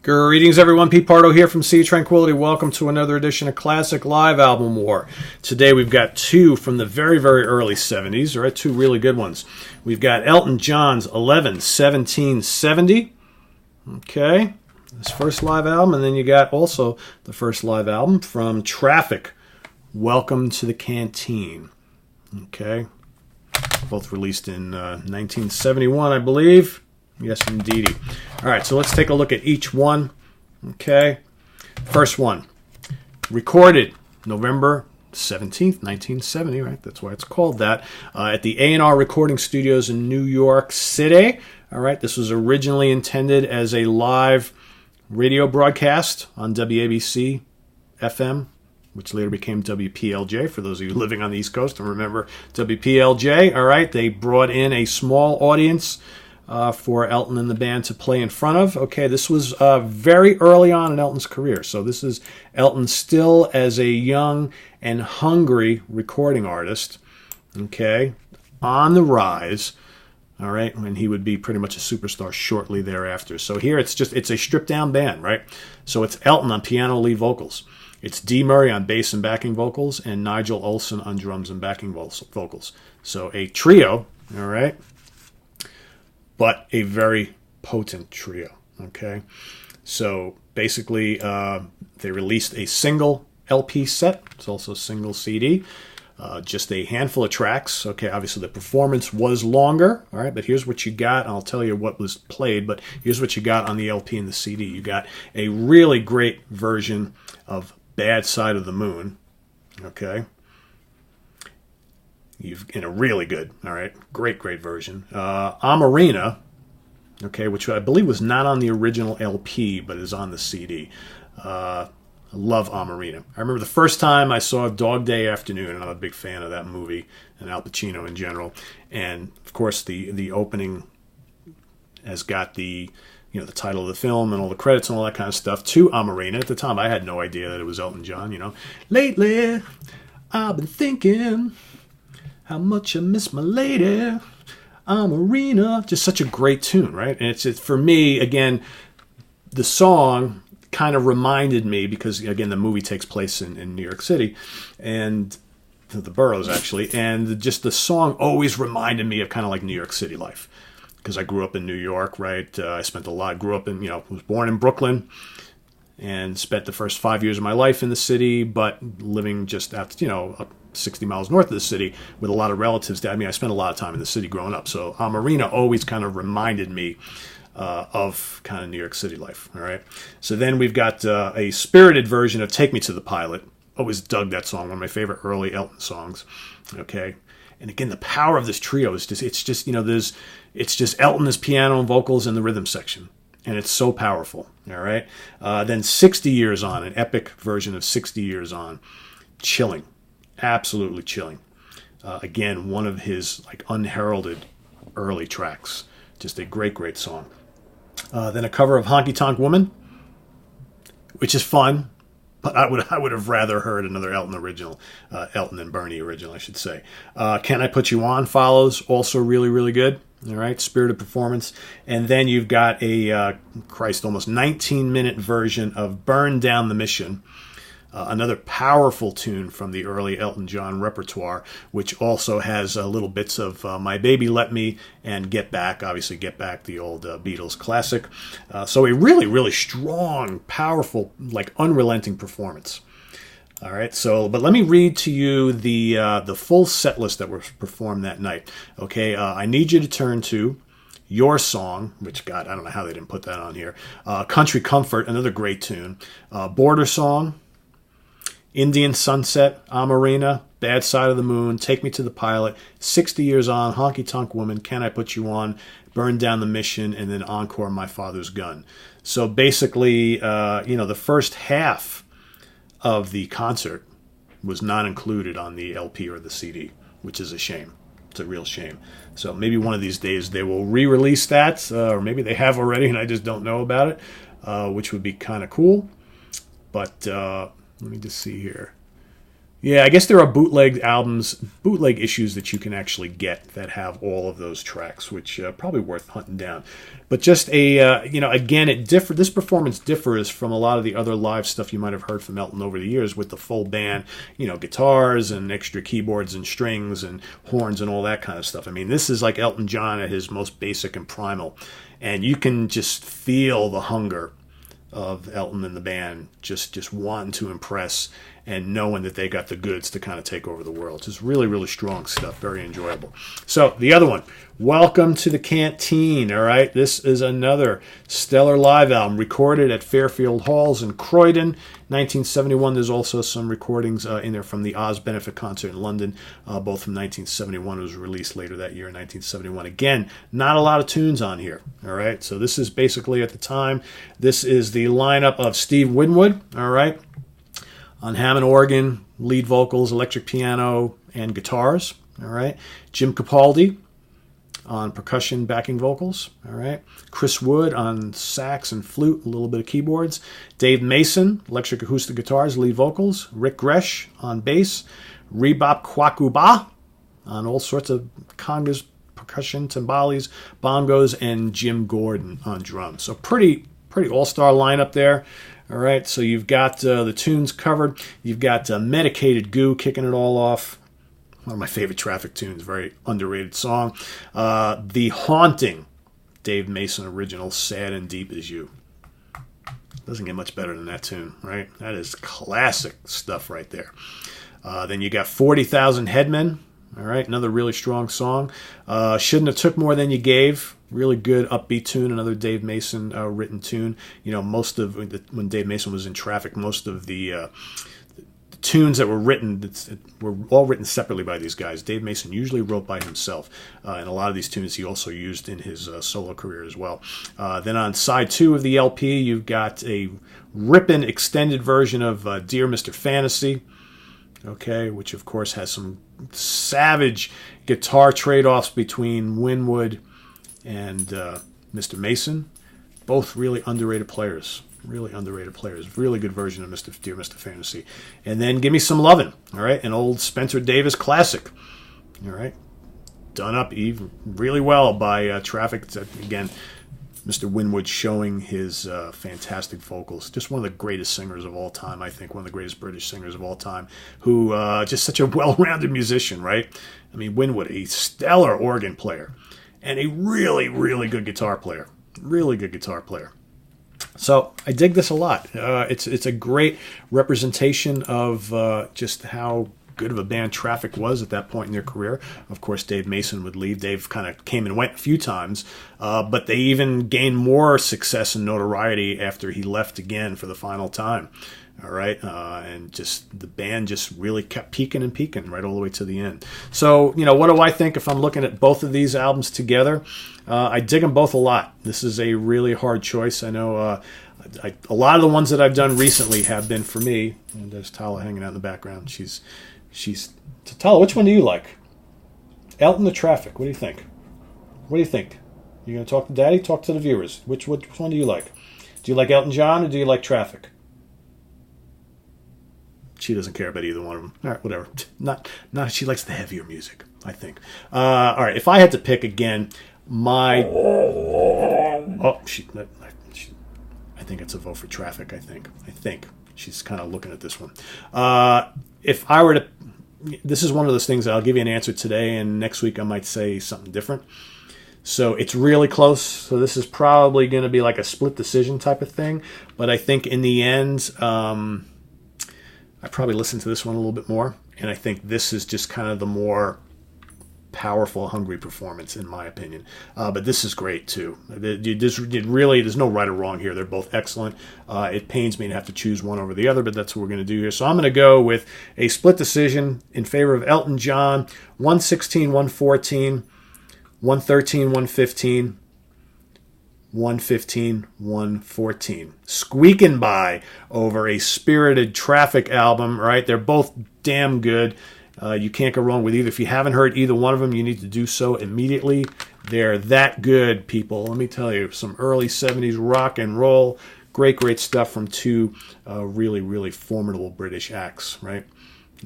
Greetings, everyone. Pete Pardo here from Sea Tranquility. Welcome to another edition of Classic Live Album War. Today we've got two from the very, very early 70s, all right, two really good ones. We've got Elton John's 11-17-70, okay, his first live album, and then you got also the first live album from Traffic, Welcome to the Canteen, okay, both released in 1971, I believe. Yes, indeedy. All right, so let's take a look at each one. Okay. First one. Recorded November 17th, 1970, right? That's why it's called that. At the A&R Recording Studios in New York City. All right, this was originally intended as a live radio broadcast on WABC FM, which later became WPLJ, for those of you living on the East Coast and remember WPLJ. All right, they brought in a small audience for Elton and the band to play in front of. Okay, this was very early on in Elton's career. So this is Elton still as a young and hungry recording artist, okay, on the rise, all right, when he would be pretty much a superstar shortly thereafter. So here it's a stripped-down band, right? So it's Elton on piano lead vocals. It's Dee Murray on bass and backing vocals, and Nigel Olsson on drums and backing vocals. So a trio, all right, but a very potent trio, okay? So basically, they released a single LP set. It's also a single CD. Just a handful of tracks. Okay, obviously the performance was longer, all right? But here's what you got. I'll tell you what was played, but here's what you got on the LP and the CD. You got a really great version of Bad Side of the Moon, okay? In a really good, all right, great version. Amarina, okay, which I believe was not on the original LP, but is on the CD. I love Amarina. I remember the first time I saw Dog Day Afternoon, and I'm a big fan of that movie and Al Pacino in general. And of course, the opening has got the the title of the film and all the credits and all that kind of stuff to Amarina. At the time, I had no idea that it was Elton John. Lately, I've been thinking how much I miss my lady, Amarina. Just such a great tune, right? And it's for me, again, the song kind of reminded me, because, again, the movie takes place in New York City, and the boroughs, actually, and just the song always reminded me of kind of like New York City life, because I grew up in New York, right? I spent grew up in, was born in Brooklyn, and spent the first 5 years of my life in the city, but living just out, 60 miles north of the city with a lot of relatives. I spent a lot of time in the city growing up. So Amarina always kind of reminded me of kind of New York City life. All right. So then we've got a spirited version of Take Me to the Pilot. Always dug that song. One of my favorite early Elton songs. Okay. And again, the power of this trio is it's just Elton as piano and vocals in the rhythm section. And it's so powerful. All right. Then 60 Years On, an epic version of 60 Years On. Chilling. Absolutely chilling. Again, one of his unheralded early tracks. Just a great song. Then a cover of Honky Tonk Woman, which is fun, but I would have rather heard another Elton original, Elton and Bernie original, I should say. Can I Put You On follows, also really good. All right, spirited performance. And then you've got a almost 19-minute version of Burn Down the Mission. Another powerful tune from the early Elton John repertoire, which also has little bits of My Baby Let Me and Get Back, obviously Get Back, the old Beatles classic. So a really strong, powerful, unrelenting performance. All right, but let me read to you the full set list that was performed that night. Okay, I need you to turn to Your Song, which, God, I don't know how they didn't put that on here. Country Comfort, another great tune. Border Song, Indian Sunset, Amarina, Bad Side of the Moon, Take Me to the Pilot, 60 Years On, Honky Tonk Woman, Can I Put You On, Burn Down the Mission, and then Encore, My Father's Gun. So basically, the first half of the concert was not included on the LP or the CD, which is a shame. It's a real shame. So maybe one of these days they will re-release that, or maybe they have already and I just don't know about it, which would be kind of cool. But let me just see here. Yeah, I guess there are bootleg issues that you can actually get that have all of those tracks, which probably worth hunting down. But just again, this performance differs from a lot of the other live stuff you might have heard from Elton over the years with the full band, guitars and extra keyboards and strings and horns and all that kind of stuff. I mean, this is like Elton John at his most basic and primal, and you can just feel the hunger of Elton and the band just wanting to impress and knowing that they got the goods to kind of take over the world. Just really, really strong stuff. Very enjoyable. So the other one, Welcome to the Canteen. All right, this is another stellar live album recorded at Fairfield Halls in Croydon, 1971. There's also some recordings in there from the Oz benefit concert in London, both from 1971. It was released later that year in 1971. Again, not a lot of tunes on here. All right, so this is basically at the time, this is the lineup of Steve Winwood. All right. On Hammond organ, lead vocals, electric piano, and guitars. All right. Jim Capaldi on percussion backing vocals. All right. Chris Wood on sax and flute, a little bit of keyboards. Dave Mason, electric acoustic guitars, lead vocals. Rick Gresh on bass. Rebop Kwakuba on all sorts of congas, percussion, timbales, bongos, and Jim Gordon on drums. So pretty all-star lineup there. All right, so you've got the tunes covered. You've got Medicated Goo kicking it all off. One of my favorite Traffic tunes, very underrated song. The Haunting, Dave Mason original, Sad and Deep as You. Doesn't get much better than that tune, right? That is classic stuff right there. Then you got 40,000 Headmen. All right, another really strong song. Shouldn't Have Took More Than You Gave. Really good upbeat tune, another Dave Mason written tune. Most of when Dave Mason was in Traffic, most of the tunes that were written were all written separately by these guys. Dave Mason usually wrote by himself, and a lot of these tunes he also used in his solo career as well. Then on side 2 of the LP, you've got a ripping extended version of Dear Mr. Fantasy. Okay, which of course has some savage guitar trade-offs between Winwood and Mr. Mason. Both really underrated players. Really good version of Dear Mr. Fantasy. And then Give Me Some Lovin', all right, an old Spencer Davis classic. All right, done up even really well by Traffic. Again, Mr. Winwood showing his fantastic vocals. Just one of the greatest singers of all time, I think. One of the greatest British singers of all time. Who, just such a well-rounded musician, right? I mean, Winwood, a stellar organ player. And a really, really good guitar player. Really good guitar player. So I dig this a lot. It's a great representation of just how good of a band Traffic was at that point in their career. Of course, Dave Mason would leave. Dave kind of came and went a few times, but they even gained more success and notoriety after he left again for the final time. All right, and just the band just really kept peaking and peaking right all the way to the end. So, what do I think if I'm looking at both of these albums together? I dig them both a lot. This is a really hard choice. I know a lot of the ones that I've done recently have been for me. And there's Tala hanging out in the background. She's Tala, which one do you like? Elton or Traffic? What do you think? What do you think? You going to talk to Daddy? Talk to the viewers. Which one do you like? Do you like Elton John or do you like Traffic? She doesn't care about either one of them. All right, whatever. Not. She likes the heavier music, I think. All right, if I had to pick again, I think it's a vote for Traffic. I think she's kind of looking at this one. If I were to, this is one of those things that I'll give you an answer today, and next week I might say something different. So it's really close. So this is probably going to be like a split decision type of thing. But I think in the end, I probably listened to this one a little bit more, and I think this is just kind of the more powerful, hungry performance, in my opinion. But this is great, too. There's no right or wrong here. They're both excellent. It pains me to have to choose one over the other, but that's what we're going to do here. So I'm going to go with a split decision in favor of Elton John, 116, 114, 113, 115, 115, 114. Squeaking by over a spirited Traffic album, right? They're both damn good. You can't go wrong with either. If you haven't heard either one of them, you need to do so immediately. They're that good, people. Let me tell you, some early 70s rock and roll. Great stuff from two really, really formidable British acts, right?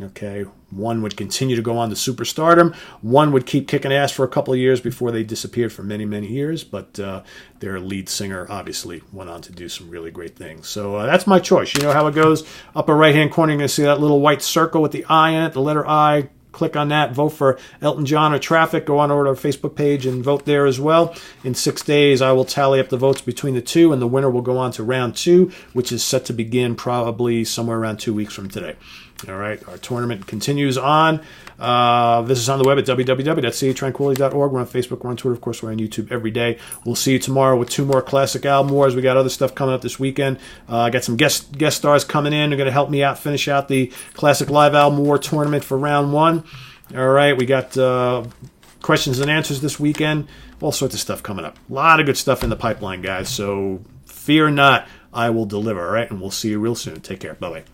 Okay, one would continue to go on to superstardom. One would keep kicking ass for a couple of years before they disappeared for many, many years. But their lead singer obviously went on to do some really great things. So that's my choice. You know how it goes. Upper right-hand corner, you're going to see that little white circle with the I in it, the letter I. Click on that, vote for Elton John or Traffic. Go on over to our Facebook page and vote there as well. In 6 days, I will tally up the votes between the two, and the winner will go on to round 2, which is set to begin probably somewhere around 2 weeks from today. All right, our tournament continues on. Visit us on the web at www.citranquility.org. We're on Facebook, we're on Twitter, of course, we're on YouTube every day. We'll see you tomorrow with 2 more classic album wars. We got other stuff coming up this weekend. I got some guest stars coming in. They're going to help me out, finish out the classic live album war tournament for round 1. All right, we got questions and answers this weekend. All sorts of stuff coming up. A lot of good stuff in the pipeline, guys. So fear not, I will deliver. All right, and we'll see you real soon. Take care. Bye-bye.